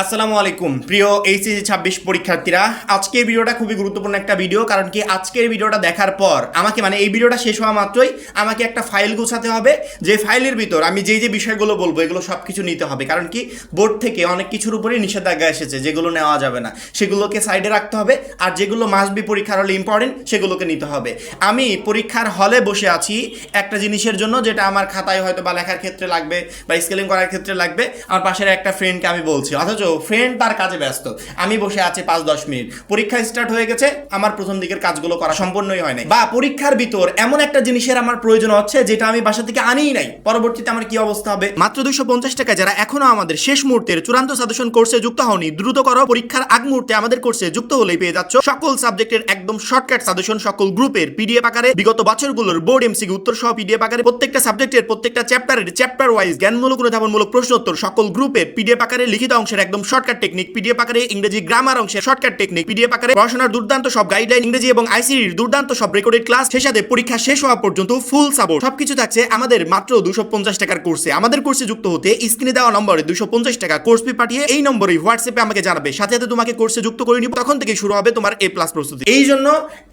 আসসালামু আলাইকুম প্রিয় এইচএসসি 26 পরীক্ষার্থীরা, আজকের ভিডিওটা খুবই গুরুত্বপূর্ণ একটা ভিডিও। কারণ কি আজকের ভিডিওটা দেখার পর আমাকে এই ভিডিওটা শেষ হওয়া মাত্রই আমাকে একটা ফাইল গোছাতে হবে, যে ফাইলের ভিতর আমি যে বিষয়গুলো বলবো এগুলো সব কিছু নিতে হবে। কারণ কি বোর্ড থেকে অনেক কিছুর উপরেই নিষেধাজ্ঞা এসেছে, যেগুলো নেওয়া যাবে না সেগুলোকে সাইডে রাখতে হবে, আর যেগুলো মাস্ট বি পরীক্ষার হলে ইম্পর্টেন্ট সেগুলোকে নিতে হবে। আমি পরীক্ষার হলে বসে আছি একটা জিনিসের জন্য, যেটা আমার খাতায় হয়তো বা লেখার ক্ষেত্রে লাগবে বা স্কেলিং করার ক্ষেত্রে লাগবে। আমার পাশের একটা ফ্রেন্ডকে আমি বলছি, অথচ ফ্রেন্ড তার কাজে ব্যস্ত, আমি বসে আছি 5-10 মিনিট। পরীক্ষা স্টার্ট হয়ে গেছে, আমার প্রথম দিকের কাজগুলো করা সম্পূর্ণই হয় নাই, বা পরীক্ষার ভিতর এমন একটা জিনিসের আমার প্রয়োজন হচ্ছে যেটা আমি বাসা থেকে আনিই নাই। পরবর্তীতে আমার কি অবস্থা হবে? মাত্র 250 টাকা যারা এখনো আমাদের শেষ মুহূর্তের চূড়ান্ত সাজেশন কোর্সে যুক্ত হওনি, দ্রুত করো। পরীক্ষার আগ মুহূর্তে আমাদের কোর্সে যুক্ত হলেই পেয়ে যাচ্ছ সকল সাবজেক্টের একদম শর্টকাট সাজেশন, সকল গ্রুপের পিডিএফ আকারে, বিগত বছরগুলোর বোর্ড এমসিকিউ উত্তর সহ পিডিএফ আকারে, প্রত্যেকটা সাবজেক্টের প্রত্যেকটা চ্যাপ্টারের চ্যাপ্টার ওয়াইজ জ্ঞানমূলক অনুধাবনমূলক প্রশ্ন উত্তর সকল গ্রুপের পিডিএফ আকারে, লিখিত অংশের একদম শর্টকাট টেকনিক পিডিএফ আকারে, ইংরেজি গ্রামার অংশের শর্টকাট টেকনিক পিডিএফ আকারে, পড়াশোনার দুর্দান্ত সব গাইডলাইন, ইংরেজি এবং আইসিটির দুর্দান্ত সব রেকর্ডেড ক্লাস, সেই সাথে পরীক্ষা শেষ হওয়া পর্যন্ত ফুল সাপোর্ট, সবকিছু থাকছে আমাদের মাত্র 250 টাকার কোর্সে। আমাদের কোর্সে যুক্ত হতে স্ক্রিনে দেওয়া নম্বরে 250 টাকা কোর্স ফি পাঠিয়ে এই নম্বরে হোয়াটসঅ্যাপে আমাকে জানাবে, সাথে সাথে তোমাকে কোর্সে যুক্ত করে নিব। তখন থেকে শুরু হবে তোমার A+ প্রস্তুতি। এই জন্য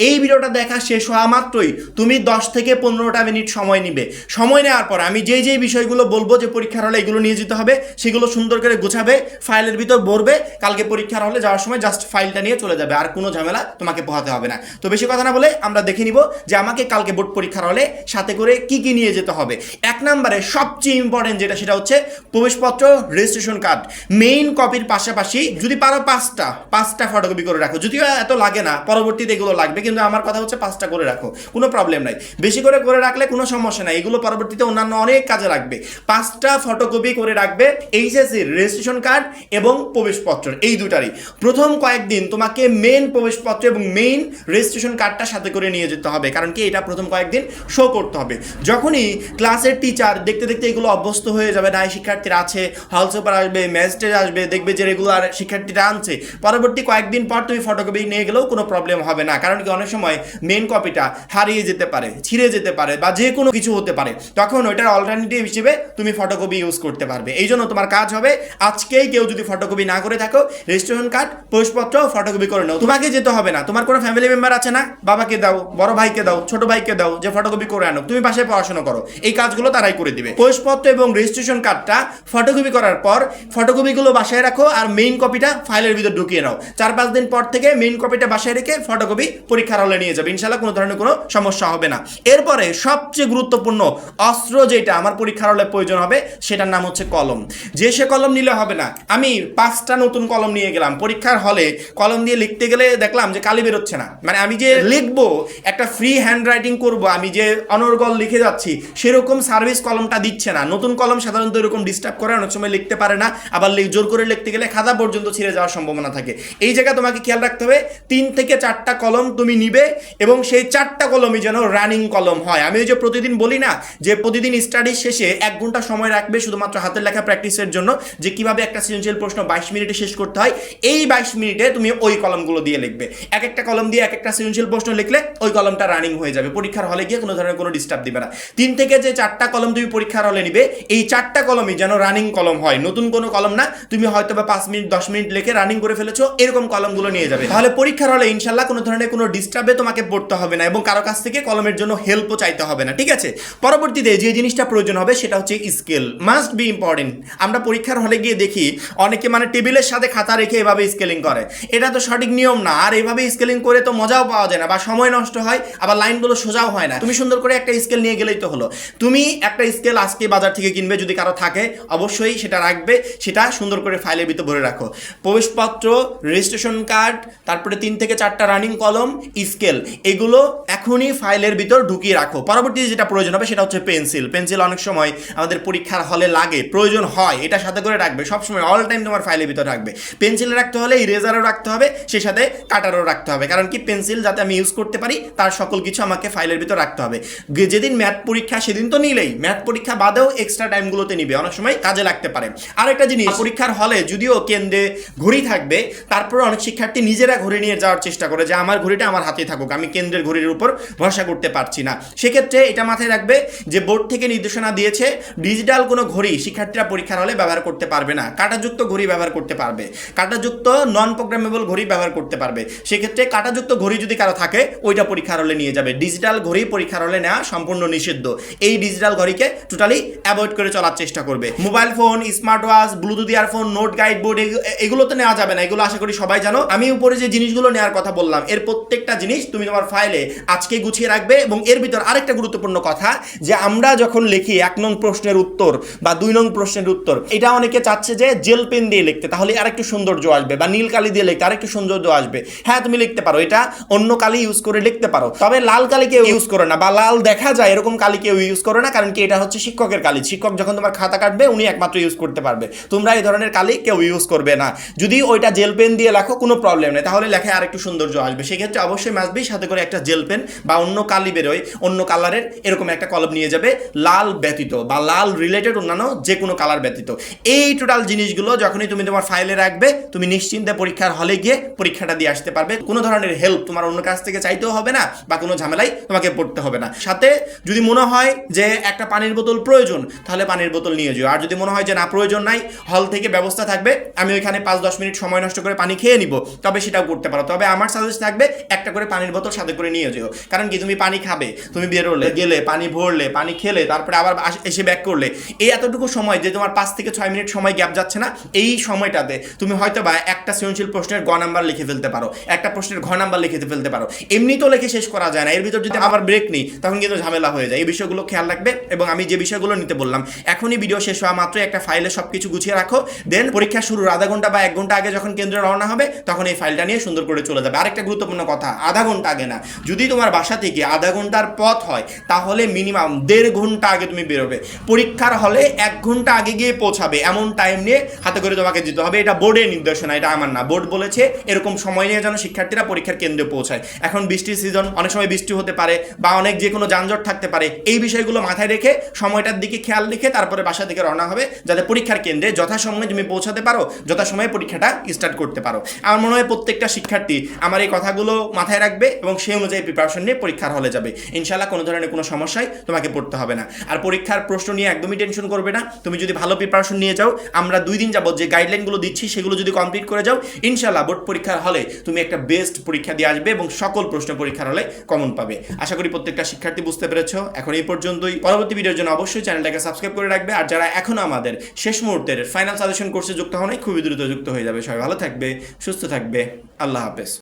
এই ভিডিওটা দেখা শেষ হওয়া মাত্রই তুমি 10 থেকে 15টা মিনিট সময় নিবে। সময় নেওয়ার পর আমি যেই বিষয়গুলো বলবো যে পরীক্ষার হলে এগুলো নিয়ে যেতে হবে, সেগুলো সুন্দর করে গোছাবে, ফাইলের ভিতর ভরবে। কালকে পরীক্ষার হলে যাওয়ার সময় জাস্ট ফাইলটা নিয়ে চলে যাবে, আর কোনো ঝামেলা তোমাকে পোহাতে হবে না। তো বেশি কথা না বলে আমরা দেখে নিব যে আমাকে কালকে বোর্ড পরীক্ষার হলে সাথে করে কি কি নিয়ে যেতে হবে। 1 নম্বরে সবচেয়ে ইম্পর্টেন্ট যেটা, সেটা হচ্ছে প্রবেশপত্র, রেজিস্ট্রেশন কার্ড। মেইন কপির পাশাপাশি যদি পারো 5টা ফটোকপি করে রাখো। যদিও এত লাগে না, পরবর্তীতে এগুলো লাগবে, কিন্তু আমার কথা হচ্ছে 5টা করে রাখো, কোনো প্রবলেম নাই। বেশি করে রাখলে কোনো সমস্যা নাই, এগুলো পরবর্তীতে অন্যান্য অনেক কাজে লাগবে। 5টা ফটোকপি করে রাখবে এইচএসসির রেজিস্ট্রেশন কার্ড এবং প্রবেশপত্র, এই দুটারই। প্রথম কয়েকদিন তোমাকে মেইন প্রবেশপত্র এবং মেইন রেজিস্ট্রেশন কার্ডটা সাথে করে নিয়ে যেতে হবে। কারণ কি এটা প্রথম কয়েকদিন শো করতে হবে। যখনই ক্লাসের টিচার দেখতে দেখতে এগুলো অভ্যস্ত হয়ে যাবে, না শিক্ষার্থীরা আছে, হল সুপার আসবে, ম্যাজিস্ট্রেট আসবে, দেখবে যে রেগুলার শিক্ষার্থীরা আনছে, পরবর্তী কয়েকদিন পর তুমি ফটোকপি নিয়ে গেলেও কোনো প্রবলেম হবে না। কারণ কি অনেক সময় মেইন কপিটা হারিয়ে যেতে পারে, ছিঁড়ে যেতে পারে, বা যে কোনো কিছু হতে পারে, তখন ওইটার অল্টারনেটিভ হিসেবে তুমি ফটোকপি ইউজ করতে পারবে। এই জন্য তোমার কাজ হবে আজকেই কেউ যদি ফটোকপি না করে থাকো, রেজিস্ট্রেশন কার্ড, প্রবেশপত্র ফটোকপি করে নাও। তোমাকে যেতে হবে না, তোমার কোনো ফ্যামিলি মেম্বার আছে না, বাবাকে দাও, বড় ভাইকে দাও, ছোট ভাইকে দাও, যে ফটোকপি করে আনো, তুমি বাসায় পড়াশোনা করো, এই কাজগুলো তারাই করে দিবে। প্রবেশপত্র এবং রেজিস্ট্রেশন কার্ডটা ফটোকপি করার পর ফটোকপিগুলো বাসায় রাখো, আর মেইন কপিটা ফাইলের ভিতর ঢুকিয়ে নাও। 4-5 দিন পর থেকে মেইন কপিটা বাসায় রেখে ফটোকপি পরীক্ষার হলে নিয়ে যাবে, ইনশাল্লাহ কোনো ধরনের কোনো সমস্যা হবে না। এরপরে সবচেয়ে গুরুত্বপূর্ণ অস্ত্র যেটা আমার পরীক্ষার হলে প্রয়োজন হবে, সেটার নাম হচ্ছে কলম। যে সে কলম নিলে হবে না। আমি 5টা নতুন কলম নিয়ে গেলাম। পরীক্ষার হলে কলম দিয়ে লিখতে গেলে দেখলাম যে কালি বেরোচ্ছে না, আমি যে লিখবো, একটা ফ্রি হ্যান্ড রাইটিং করবো, আমি যে অনর্গল লিখে যাচ্ছি, সেরকম সার্ভিস কলমটা দিচ্ছে না। নতুন কলম সাধারণত এরকম ডিস্টার্ব করে, অনেক সময় লিখতে পারে না, আবার জোর করে লিখতে গেলে খাতা পর্যন্ত ছিঁড়ে যাওয়ার সম্ভাবনা থাকে। এই জায়গায় তোমাকে খেয়াল রাখতে হবে 3 থেকে 4টা কলম তুমি নিবে, এবং সেই 4টা কলমই যেন রানিং কলম হয়। আমি ওই যে প্রতিদিন বলি না, যে প্রতিদিন স্টাডির শেষে 1 ঘন্টা সময় রাখবে শুধুমাত্র হাতের লেখা প্র্যাকটিসের জন্য, যে কিভাবে একটা সৃজনশীল প্রশ্ন 22 মিনিটে শেষ করতে হয়। এই 22 মিনিটে তুমি ওই কলমগুলো দিয়ে লিখবে। এক একটা কলম দিয়ে এক একটা সৃজনশীল প্রশ্ন লিখলে ওই কলমটা রানিং হয়ে যাবে, পরীক্ষার হলে গিয়ে কোনো ধরনের কোনো ডিস্টার্ব দিবে না। 3 থেকে যে 4টা কলম তুমি পরীক্ষার হলে নিবে, এই 4টা কলমই যেন রানিং কলম হয়, নতুন কোনো কলম না। তুমি হয়তো বা 5 মিনিট 10 মিনিট লিখে রানিং করে ফেলেছো, এরকম কলমগুলো নিয়ে যাবে। তাহলে পরীক্ষার হলে ইনশাল্লাহ কোনো ধরনের কোনো ডিস্টার্বে তোমাকে পড়তে হবে না, এবং কারো কাছ থেকে কলমের জন্য হেল্পও চাইতে হবে না, ঠিক আছে? পরবর্তীতে যে জিনিসটা প্রয়োজন হবে সেটা হচ্ছে স্কেল, মাস্ট বি ইম্পর্টেন্ট। আমরা পরীক্ষার হলে গিয়ে দেখি অনেকে টেবিলের সাথে খাতা রেখে এভাবে স্কেলিং করে, এটা তো সঠিক নিয়ম না। আর এভাবে স্কেলিং করে তো মজাও পাওয়া যায় না, বা সময় নষ্ট হয়, আবার লাইনগুলো সোজাও হয় না। তুমি সুন্দর করে একটা স্কেল নিয়ে গেলেই তো হলো। তুমি একটা স্কেল আজকে বাজার থেকে কিনবে, যদি কারো থাকে অবশ্যই সেটা রাখবে, সেটা সুন্দর করে ফাইলের ভিতরে ভরে রাখো। প্রবেশপত্র, রেজিস্ট্রেশন কার্ড, তারপরে 3 থেকে 4টা রানিং কলম, স্কেল, এগুলো এখনই ফাইলের ভিতর ঢুকিয়ে রাখো। পরবর্তীতে যেটা প্রয়োজন হবে সেটা হচ্ছে পেন্সিল। পেন্সিল অনেক সময় আমাদের পরীক্ষার হলে লাগে, প্রয়োজন হয়, এটা সাথে করে রাখবে সবসময়, অল টাইম তোমার ফাইলের ভিতর রাখবে। পেন্সিল রাখতে হলে ইরেজারও রাখতে হবে, সেই সাথে কাটারও রাখতে হবে। কারণ কি পেন্সিল যাতে আমি ইউজ করতে পারি তার সকল কিছু আমাকে ফাইলের ভিতর রাখতে হবে। যেদিন ম্যাথ পরীক্ষা সেদিন তো নিলেই, ম্যাথ পরীক্ষা বাদেও এক্সট্রা টাইমগুলোতে নিবে, অনেক সময় কাজে লাগতে পারে। আরেকটা জিনিস, পরীক্ষার হলে যদিও কেন্দ্রে ঘড়ি থাকবে, তারপরে অনেক শিক্ষার্থী নিজেরা ঘড়ি নিয়ে যাওয়ার চেষ্টা করে, যে আমার ঘড়িটা আমার হাতে থাকুক, আমি কেন্দ্রের ঘড়ির উপর ভরসা করতে পারছি না। সেক্ষেত্রে এটা মাথায় রাখবে যে বোর্ড থেকে নির্দেশনা দিয়েছে ডিজিটাল কোনো ঘড়ি শিক্ষার্থীরা পরীক্ষার হলে ব্যবহার করতে পারবে না। কাঁটাযুক্ত ঘড়ি ব্যবহার করতে পারবে, কাঁটাযুক্ত নন প্রোগ্রামেবল ঘড়ি ব্যবহার করতে পারবে। সেক্ষেত্রে কাঁটাযুক্ত ঘড়ি যদি কারো থাকে ওইটা পরীক্ষার হলে নিয়ে যাবে। ডিজিটাল ঘড়ি পরীক্ষার হলে নেওয়া সম্পূর্ণ নিষিদ্ধ। এই ডিজিটাল ঘড়িকে টোটালি অ্যাভয়েড করে চলার চেষ্টা করবে। Mobile phone, smart watch, Bluetooth earphone, note guide board এগুলো তো নেওয়া যাবে না, এগুলো আশা করি সবাই জানো। আমি উপরে যে জিনিসগুলো নেওয়ার কথা বললাম এর প্রত্যেকটা জিনিস তুমি তোমার ফাইলে আজকে গুছিয়ে রাখবে। এবং এর ভিতর আরেকটা গুরুত্বপূর্ণ কথা, যে আমরা যখন লিখি 1 নং প্রশ্নের উত্তর বা 2 নং প্রশ্নের উত্তর, এটা অনেকে চাচ্ছে যে জেল পেন দিয়ে লিখতে, তাহলে আরেকটু সৌন্দর্য আসবে, বা নীল কালি দিয়ে লিখতে আরেকটু সৌন্দর্য আসবে। হ্যাঁ তুমি লিখতে পারো, এটা অন্য কালি ইউজ করে লিখতে পারো, তবে লাল কালি কেউ ইউজ করে না, বা লাল দেখা যায় এরকম কালি কেউ ইউজ করে না, কারণ কি এটা হচ্ছে শিক্ষকের কালি। শিক্ষক যখন তোমার খাতা কাটবে উনি একমাত্র ইউজ করতে পারবে, তোমরা এই ধরনের কালি কেউ ইউজ করবে না। যদি ওইটা জেল পেন দিয়ে লেখো কোনো প্রবলেম নেই, তাহলে লেখায় আরেকটু সৌন্দর্য আসবে। সেক্ষেত্রে অবশ্যই মাসবি সাথে করে একটা জেল পেন বা অন্য কালি বেরোয় অন্য কালারের এরকম একটা কলম নিয়ে যাবে, লাল ব্যতীত বা লাল রিলেটেড অন্যান্য যে কোনো কালার ব্যতীত। এই টোটাল জিনিসগুলো যখনই তুমি তোমার ফাইলে রাখবে, তুমি নিশ্চিন্তে পরীক্ষার হলে গিয়ে পরীক্ষাটা দিয়ে আসতে পারবে। কোনো ধরনের হেল্প তোমার অন্য কাছ থেকে চাইতেও হবে না, বা কোনো ঝামেলাই তোমাকে পড়তে হবে না। সাথে যদি মনে হয় যে একটা পানির বোতল প্রয়োজন, তাহলে পানির বোতল নিয়ে যাও। আর যদি মনে হয় যে না প্রয়োজন নাই, হল থেকে ব্যবস্থা থাকবে, আমি ওইখানে 5-10 মিনিট সময় নষ্ট করে পানি খেয়ে নিব, তবে সেটাও করতে পারো। তবে আমার সাজেস্ট থাকবে একটা করে পানির বোতল সাথে করে নিয়ে যেও। কারণ কি তুমি পানি খাবে, তুমি বেরোলে গেলে পানি ভরলে, পানি খেলে, তারপরে আবার এসে ব্যাক করলে, এই এতটুকু সময় যে তোমার 5 থেকে 6 মিনিট সময় গ্যাপ যাচ্ছে না, এই সময়টাতে তুমি হয়তো বা একটা সৃজনশীল প্রশ্নের গ নাম্বার লিখে ফেলতে পারো, একটা প্রশ্নের ঘ নাম্বার লিখে ফেলতে পারো। এমনি তো লিখে শেষ করা যায় না, এর ভিতর যদি আবার ব্রেক নিই তখন কিন্তু ঝামেলা হয়ে যায়। এই বিষয়গুলো খেয়াল রাখবে। এবং আমি যে বিষয়গুলো নিতে বললাম, এখনই ভিডিও শেষ হওয়া মাত্র একটা ফাইলে সবকিছু গুছিয়ে রাখো, দেন পরীক্ষা শুরুর আধা ঘন্টা বা 1 ঘন্টা আগে যখন কেন্দ্রে রওনা হবে তখন এই ফাইলটা নিয়ে সুন্দর করে চলে যাবে। আরেকটা গুরুত্বপূর্ণ কথা, আধা ঘন্টা আগে না, যদি তোমার বাসা থেকে আধা ঘন্টার পথ হয় তাহলে মিনিমাম 1.5 ঘন্টা আগে তুমি বেরোবে। পরীক্ষার হলে 1 ঘন্টা আগে গিয়ে পৌঁছাবে, এমন টাইম নিয়ে হাতে করে তোমাকে যেতে হবে। এটা বোর্ডের নির্দেশনা, এটা আমার না। বোর্ড বলেছে এরকম সময় নিয়ে যেন শিক্ষার্থীরা পরীক্ষার কেন্দ্রে পৌঁছায়। এখন বৃষ্টির সিজন, অনেক সময় বৃষ্টি হতে পারে বা অনেক যে কোনো যানজট থাকতে পারে। এই বিষয়গুলো মাথায় রেখে সময়টার দিকে খেয়াল রেখে তারপরে বাসা থেকে রওনা হবে, যাতে পরীক্ষার কেন্দ্রে যথাসময়ে তুমি পৌঁছাতে পারো, যথাসময়ে পরীক্ষাটা স্টার্ট করতে পারো। আমার মনে হয় প্রত্যেকটা শিক্ষার্থী আমার এই কথাগুলো মাথায় রাখবে এবং সেই অনুযায়ী প্রিপারেশন নিয়ে পরীক্ষার হলে যাবে। ইনশাআল্লাহ কোনো ধরনের কোনো সমস্যায় তোমাকে পড়তে হবে না। আর পরীক্ষার প্রশ্ন নিয়ে একদমই টেনশন করবে না। তুমি যদি ভালো প্রিপারেশন নিয়ে যাও, আমরা 2 দিন যাবত যে গাইডলাইনগুলো দিচ্ছি সেগুলো যদি কমপ্লিট করে যাও, ইনশাআল্লাহ বোর্ড পরীক্ষার হলে তুমি একটা বেস্ট পরীক্ষা দিয়ে আসবে এবং সকল প্রশ্ন পরীক্ষার হলে কমন পাবে। আশা করি প্রত্যেকটা শিক্ষার্থী বুঝতে পেরেছো। এখন এই পর্যন্তই। পরবর্তী ভিডিওর জন্য অবশ্যই চ্যানেলটাকে সাবস্ক্রাইব করে রাখবে। আর যারা এখনো আমাদের শেষ মুহূর্তের ফাইনাল সাজেশন কোর্সে যুক্ত হন, খুবই দ্রুত যুক্ত হয়ে যাবে। সবাই ভালো থাকবে, সুস্থ থাকবে। আল্লাহ হাফেজ।